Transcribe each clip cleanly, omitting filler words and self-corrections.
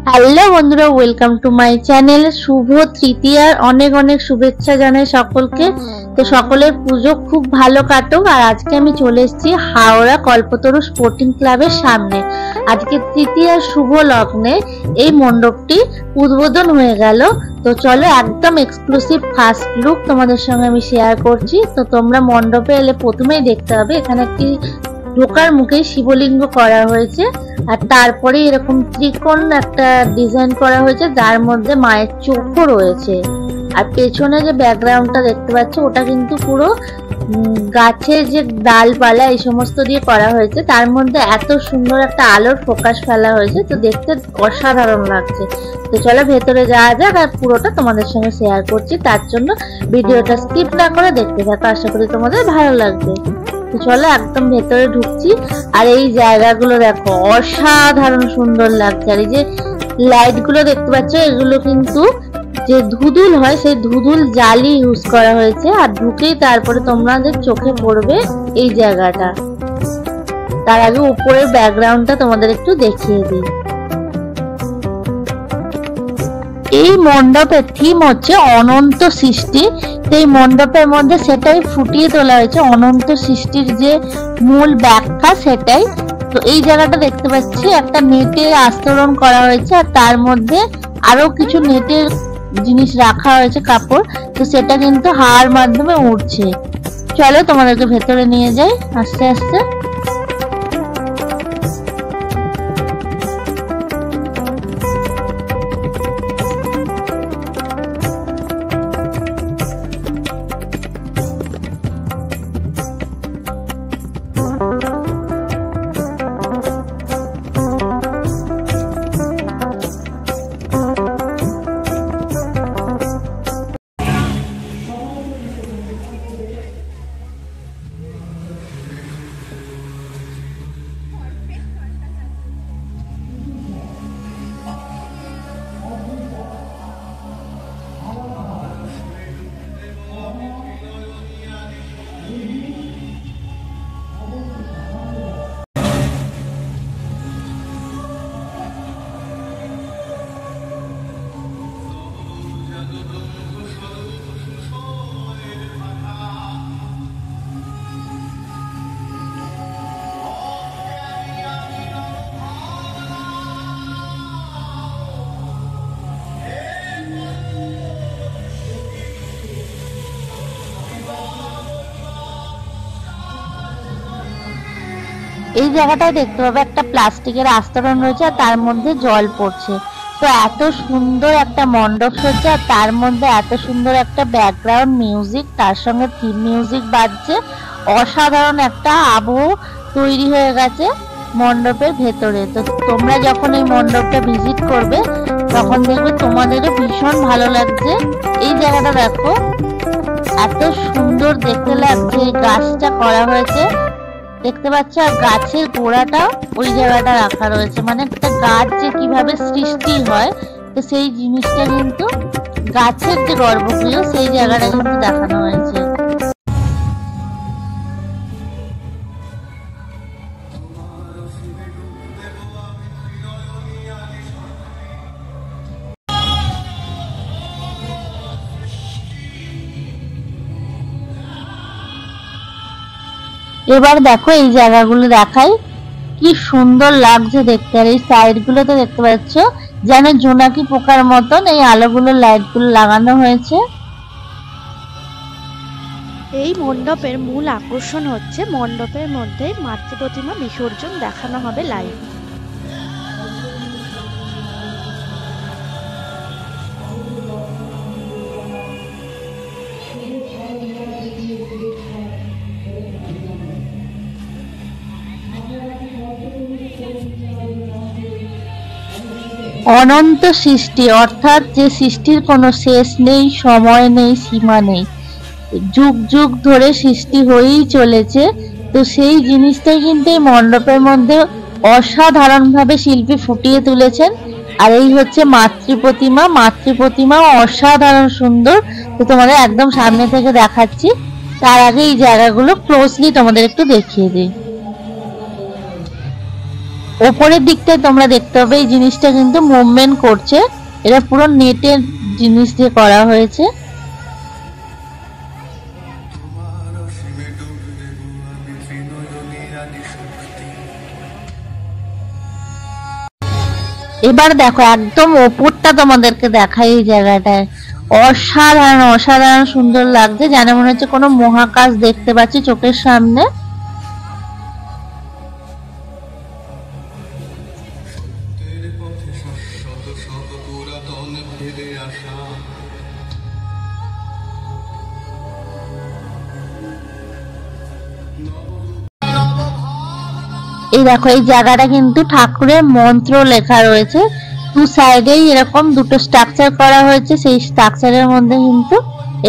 Hello বন্ধুরা, welcome to my channel. শুভ তৃতীয়ার অনেক অনেক শুভেচ্ছা জানাই সকলকে। তো সকলের পুজো খুব ভালো কাটুক। আর আজকে আমি চলে এসেছি হাওড়া কল্পতরু স্পোর্টিং ক্লাবের সামনে। আজকে তৃতীয়ার শুভ লগ্নে এই মণ্ডপটি উদ্বোধন হয়ে গেল। তো চলো একদম এক্সক্লুসিভ ফার্স্ট লুক তোমাদের সঙ্গে আমি শেয়ার করছি। তো তোমরা মণ্ডপে এলে প্রথমেই দেখতে হবে এখানে একটি ঢোকার মুখে শিবলিঙ্গ করা হয়েছে, আর তারপরে এরকম ত্রিকোণ একটা ডিজাইন করা হয়েছে যার মধ্যে মায়ের চোখও রয়েছে। আর পেছনে যে ব্যাকগ্রাউন্ডটা দেখতে পাচ্ছ ওটা কিন্তু পুরো গাছের যে ডালপালা এই সমস্ত দিয়ে করা হয়েছে, তার মধ্যে এত সুন্দর একটা আলোর ফোকাস ফেলা হয়েছে, তো দেখতে অসাধারণ লাগছে। তো চলো ভেতরে যাওয়া যাক আর পুরোটা তোমাদের সঙ্গে শেয়ার করছি। তার জন্য ভিডিওটা স্কিপ না করে দেখতে থাকো, আশা করি তোমাদের ভালো লাগবে। তো চলো একদম ভেতরে ঢুকছি। আর এই জায়গাগুলো দেখো অসাধারণ সুন্দর লাগছে। আর এই যে লাইট গুলো দেখতে পাচ্ছ এগুলো কিন্তু যে ধুধুল হয় সেই ধুধুল জালি ইউজ করা হয়েছে। আর ঢুকেই তারপরে তোমাদের চোখে পড়বে এই জায়গাটা। তার আগে উপরের ব্যাকগ্রাউন্ডটা তোমাদের একটু দেখিয়ে দিই। এই মণ্ডপের থিম হচ্ছে অনন্ত সৃষ্টি। এই মণ্ডপের মধ্যে সেটাই ফুটিয়ে তোলা হয়েছে, অনন্ত সৃষ্টির যে মূল ব্যাখ্যা সেটাই। তো এই জায়গাটা দেখতে পাচ্ছি একটা নেটের আস্তরণ করা হয়েছে, আর তার মধ্যে আরো কিছু নেটের জিনিস রাখা হয়েছে, কাপড়। তো সেটা কিন্তু হাওয়ার মাধ্যমে উড়ছে। চলো তোমাদেরকে ভেতরে নিয়ে যাই আস্তে আস্তে। এই জায়গাটায় দেখতে পাবে একটা প্লাস্টিকের আস্তরণ রয়েছে, আর তার মধ্যে জল পড়ছে। তো এত সুন্দর একটা মণ্ডপ সজ্জা, আর তার মধ্যে এত সুন্দর একটা ব্যাকগ্রাউন্ড মিউজিক, তার সঙ্গে থিম মিউজিক বাজছে। অসাধারণ একটা আবহ তৈরি হয়ে গেছে মণ্ডপের ভেতরে। তো তোমরা যখন এই মণ্ডপটা ভিজিট করবে তখন দেখবে তোমাদেরও ভীষণ ভালো লাগছে। এই জায়গাটা দেখো এত সুন্দর দেখতে লাগছে, এই গাছটা করা হয়েছে দেখতে পাচ্ছ, আর গাছের গোড়াটা ওই জায়গাটা রাখা রয়েছে। মানে একটা গাছ যে কিভাবে সৃষ্টি হয়, তো সেই জিনিসটা কিন্তু গাছের যে গর্ভগৃহ সেই জায়গাটা কিন্তু দেখানো হয়েছে। এবার দেখো এই জায়গাগুলো দেখাই, কি সুন্দর লাগছে দেখতে। আর এই সাইড গুলোতে দেখতে পাচ্ছ যেন জোনাকি পোকার মতন এই আলোগুলো লাইট গুলো লাগানো হয়েছে। এই মণ্ডপের মূল আকর্ষণ হচ্ছে মণ্ডপের মধ্যে মাতৃ প্রতিমা বিসর্জন দেখানো হবে লাইভ। অনন্ত সৃষ্টি অর্থাৎ যে সৃষ্টির কোনো শেষ নেই, সময় নেই, সীমা নেই, যুগ যুগ ধরে সৃষ্টি হয়েই চলেছে। তো সেই জিনিসটাই কিন্তু এই মণ্ডপের মধ্যে অসাধারণ ভাবে শিল্পী ফুটিয়ে তুলেছেন। আর এই হচ্ছে মাতৃ প্রতিমা। মাতৃ প্রতিমা অসাধারণ সুন্দর। তো তোমাদের একদম সামনে থেকে দেখাচ্ছি। তার আগে এই জায়গাগুলো ক্লোজলি তোমাদের একটু দেখিয়ে দিই। ওপরের দিকটায় তোমরা দেখতে পাবে এই জিনিসটা কিন্তু মুভমেন্ট করছে, এটা পুরো নেটের জিনিস দিয়ে করা হয়েছে। এবার দেখো একদম ওপরটা তোমাদেরকে দেখাই, এই জায়গাটায় অসাধারণ অসাধারণ সুন্দর লাগছে, যেন মনে হচ্ছে কোনো মহাকাশ দেখতে পাচ্ছি চোখের সামনে। এই দেখো এই জায়গাটা কিন্তু ঠাকুরের মন্ত্র লেখা রয়েছে, দু সাইডেই এরকম দুটো স্ট্রাকচার করা হয়েছে, সেই স্ট্রাকচারের মধ্যে কিন্তু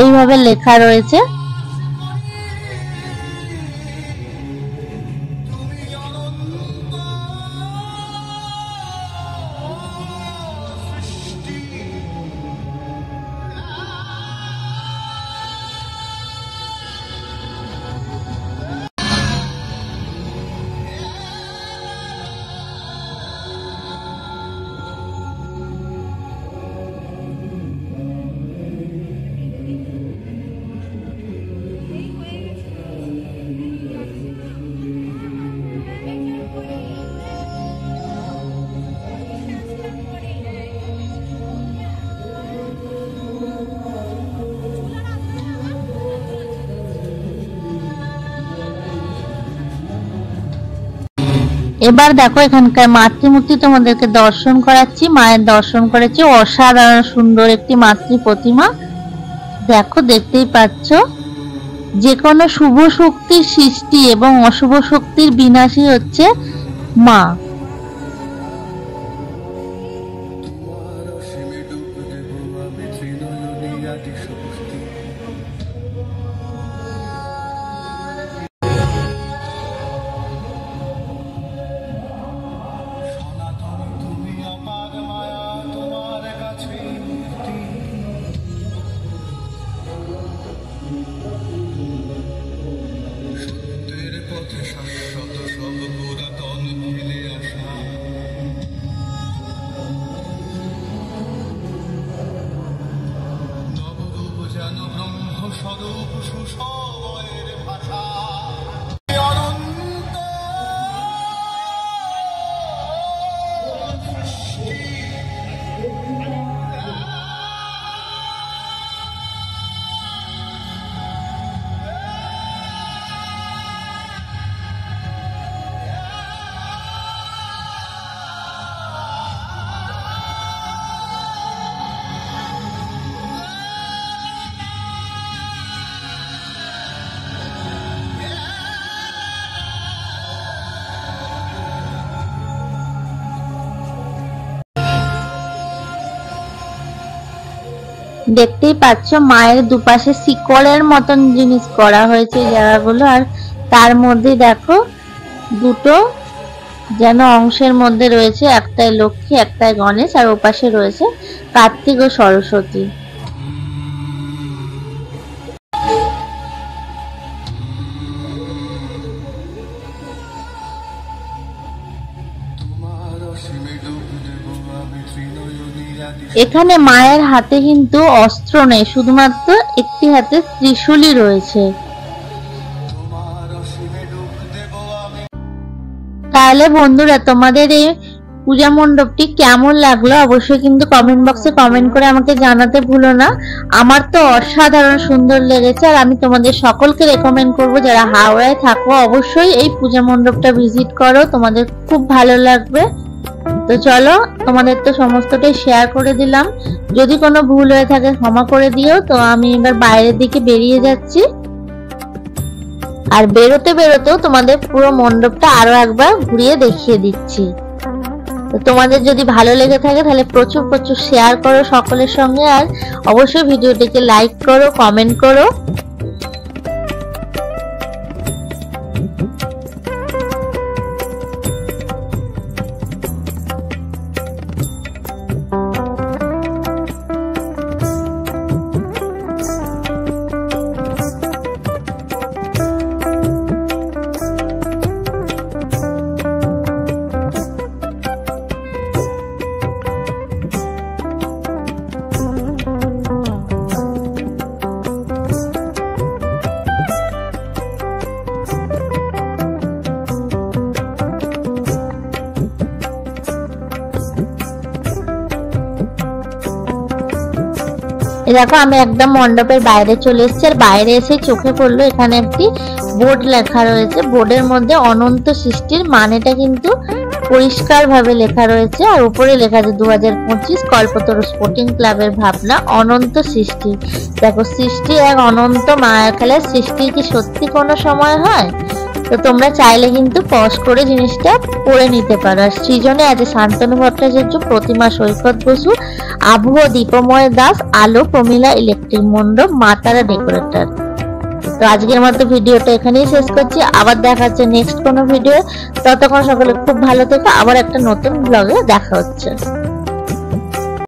এইভাবে লেখা রয়েছে। এবার দেখো এখানকার মাতৃমূর্তি তোমাদেরকে দর্শন করাচ্ছি, মায়ের দর্শন করেছি, অসাধারণ সুন্দর একটি মাতৃ প্রতিমা। দেখো দেখতেই পাচ্ছ, যে কোনো শুভ শক্তির সৃষ্টি এবং অশুভ শক্তির বিনাশী হচ্ছে মা। দেখতেই পাচ্ছ মায়ের দুপাশে শিকলের মতন জিনিস করা হয়েছে এই জায়গাগুলো, আর তার মধ্যে দেখো দুটো যেন অংশের মধ্যে রয়েছে, একটাই লক্ষ্মী একটাই গণেশ, আর ওপাশে রয়েছে কার্তিক ও সরস্বতী। এখানে মায়ের হাতে কিন্তু অস্ত্র নেই, শুধুমাত্র একটি হাতে ত্রিশূলই রয়েছে। তাহলে বন্ধুরা তোমাদের এই পূজা মণ্ডপটি কেমন লাগলো অবশ্যই কিন্তু কমেন্ট বক্সে কমেন্ট করে আমাকে জানাতে ভুলো না। আমার তো অসাধারণ সুন্দর লেগেছে, আর আমি তোমাদের সকলকে রেকমেন্ড করব যারা হাওড়ায় থাকো অবশ্যই এই পূজা মণ্ডপটা ভিজিট করো, তোমাদের খুব ভালো লাগবে। তো চলো তোমাদের তো সমস্তটাই শেয়ার করে দিলাম, যদি কোনো ভুল হয়ে থাকে ক্ষমা করে দিও। তো আমি এবার বাইরের দিকে বেরিয়ে যাচ্ছি, আর বেরোতে বেরোতেও তোমাদের পুরো মণ্ডপটা আরো একবার ঘুরিয়ে দেখিয়ে দিচ্ছি। তো তোমাদের যদি ভালো লেগে থাকে তাহলে প্রচুর প্রচুর শেয়ার করো সকলের সঙ্গে, আর অবশ্যই ভিডিওটিকে লাইক করো, কমেন্ট করো। দেখো আমি একদম মণ্ডপের বাইরে চলে এসেছি, আর বাইরে এসে চোখে পড়লো এখানে একটি বোর্ড লেখা রয়েছে। বোর্ডের মধ্যে অনন্ত সৃষ্টির মানেটা কিন্তু পরিষ্কার ভাবে লেখা রয়েছে, আর উপরে লেখা আছে 2025 কল্পতরু স্পোর্টিং ক্লাবের ভাবনা অনন্ত সৃষ্টি। দেখো সৃষ্টি এক অনন্ত মায়ের খেলায়, সৃষ্টি কি সত্যি কোনো সময় হয়? তো তোমরা চাইলে কিন্তু পজ করে জিনিসটা পড়ে নিতে পারো। আর সৃজনে আছে শান্তনু ভট্টাচার্য, প্রতিমা সৈকত বসু, আবহ দীপময় দাস, আলো প্রমিলা ইলেকট্রিক মণ্ডপ, মাতারা ডেকোরেটর। তো আজকের মতো ভিডিওটা এখানেই শেষ করছি, আবার দেখা হচ্ছে নেক্সট কোনো ভিডিও। ততক্ষণ সকলে খুব ভালো থেকো, আবার একটা নতুন ব্লগে দেখা হচ্ছে।